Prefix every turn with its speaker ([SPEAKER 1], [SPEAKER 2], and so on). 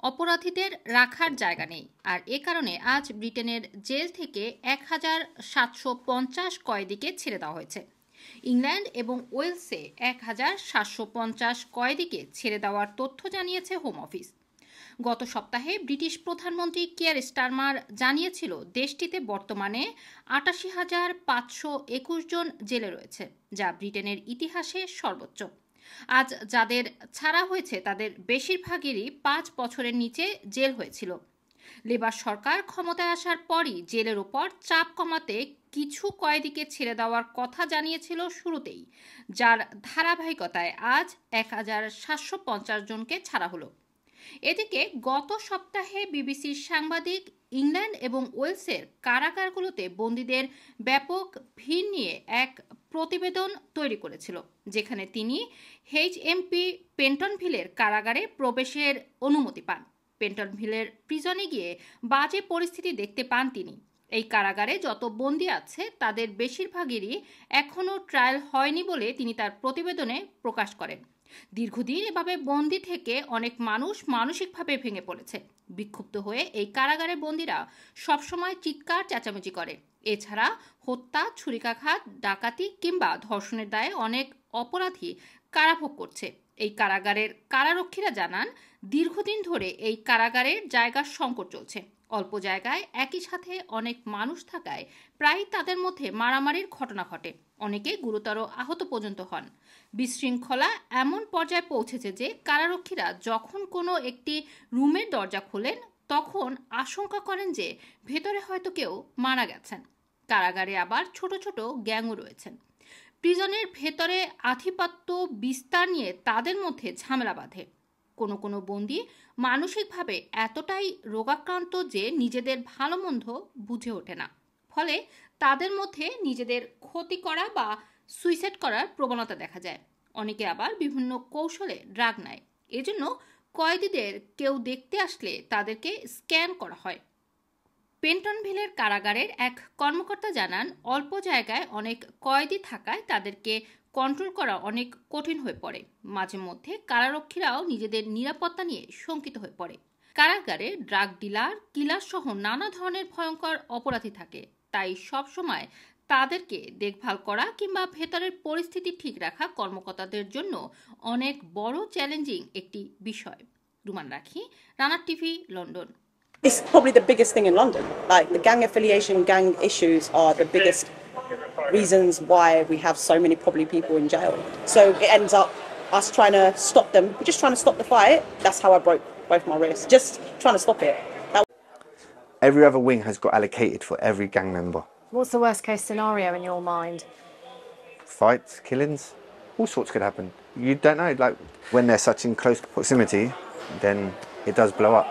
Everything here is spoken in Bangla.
[SPEAKER 1] অপরাধীদের রাখার জায়গা নেই, আর এ কারণে আজ ব্রিটেনের জেল থেকে 1750 কয়েদিকে ছেড়ে দেওয়া হয়েছে। ইংল্যান্ড এবং ওয়েলসে 1750 কয়েদিকে ছেড়ে দেওয়ার তথ্য জানিয়েছে হোম অফিস। গত সপ্তাহে ব্রিটিশ প্রধানমন্ত্রী কিয়ার স্টারমার জানিয়েছিল দেশটিতে বর্তমানে 88,521 জন জেলে রয়েছে, যা ব্রিটেনের ইতিহাসে সর্বোচ্চ। আজ যাদের ছাড়া হয়েছে তাদের বেশিরভাগেরই 5 বছরের নিচে জেল হয়েছিল। লেবার সরকার ক্ষমতায় আসার পরই জেলের ওপর চাপ কমাতে কিছু কয়েদিকে ছেড়ে দেওয়ার কথা জানিয়েছিল শুরুতেই, যার ধারাবাহিকতায় আজ 1750 জনকে ছাড়া হলো। এদিকে গত সপ্তাহে বিবিসির সাংবাদিক ইংল্যান্ড এবং ওয়েলসের কারাগারগুলোতে বন্দীদের ব্যাপক ভিড় নিয়ে এক প্রতিবেদন তৈরি করেছিল, যেখানে তিনি এইচএমপি পেন্টনভিলের কারাগারে প্রবেশের অনুমতি পান। পেন্টনভিলের প্রিজনে গিয়ে বাজে পরিস্থিতি দেখতে পান তিনি। এই কারাগারে যত বন্দী আছে তাদের বেশিরভাগেরই এখনও ট্রায়াল হয়নি বলে তিনি তার প্রতিবেদনে প্রকাশ করেন। দীর্ঘদিন এভাবে বন্দী থেকে অনেক মানুষ মানসিকভাবে ভেঙে পড়েছে। বিক্ষুব্ধ হয়ে এই কারাগারে বন্দীরা সবসময় চিৎকার চেঁচামেচি করে। এছাড়া হত্যা, ছুরিকাঘাত, ডাকাতি কিংবা ধর্ষণের দায়ে অনেক অপরাধী কারাভোগ করছে। এই কারাগারের কারারক্ষীরা জানান, দীর্ঘদিন ধরে এই কারাগারের জায়গার সংকট চলছে। অল্প জায়গায় একই সাথে অনেক মানুষ থাকায় প্রায় তাদের মধ্যে মারামারির ঘটনা ঘটে। অনেকে গুরুতর আহত পর্যন্ত হন। বিশৃঙ্খলা এমন পর্যায়ে পৌঁছেছে যে কারারক্ষীরা যখন কোনো একটি রুমের দরজা খোলেন তখন আশঙ্কা করেন যে ভেতরে হয়তো কেউ মারা গেছেন। কারাগারে আবার ছোট ছোট গ্যাংও রয়েছেন। প্রিজনের ভেতরে আধিপত্য বিস্তার নিয়ে তাদের মধ্যে ঝামেলা বাঁধে। কোনো কোনো বন্দী মানসিকভাবে এতটাই রোগাক্রান্ত যে নিজেদের ভালো মন্দ বুঝে ওঠে না, ফলে তাদের মধ্যে নিজেদের ক্ষতি করা বা সুইসাইড করার প্রবণতা দেখা যায়। অনেকে আবার বিভিন্ন কৌশলে ড্রাগ নেয়। এজন্য কয়েদিদের কেউ দেখতে আসলে তাদেরকে স্ক্যান করা হয়। পেন্টনভিলের কারাগারের এক কর্মকর্তা জানান, অল্প জায়গায় অনেক কয়েদি থাকায় তাদেরকে কন্ট্রোল করা অনেক কঠিন হয়ে পড়ে। মাঝে মধ্যে কারারক্ষীরাও নিজেদের নিরাপত্তা নিয়ে শঙ্কিত হয়ে পড়ে। কারাগারে ড্রাগ ডিলার, কিলার সহ নানা ধরনের ভয়ঙ্কর অপরাধী থাকে, তাই সবসময় তাদেরকে দেখভাল করা কিংবা ভেতরের পরিস্থিতি ঠিক রাখা কর্মকর্তাদের জন্য অনেক বড় চ্যালেঞ্জিং একটি বিষয়। রুমান রাখি, Rana TV, London.
[SPEAKER 2] It's probably the biggest thing in London. Like the gang affiliation, gang issues are the biggest reasons why we have so many probably people in jail. So it ends up us trying to stop them. We're just trying to stop the fight. That's how I broke both my wrists. Just trying to stop it.
[SPEAKER 3] Every other wing has got allocated for every gang member.
[SPEAKER 4] What's the worst case scenario in your mind?
[SPEAKER 3] Fights, killings, all sorts could happen. You don't know, like when they're such in close proximity, then it does blow up.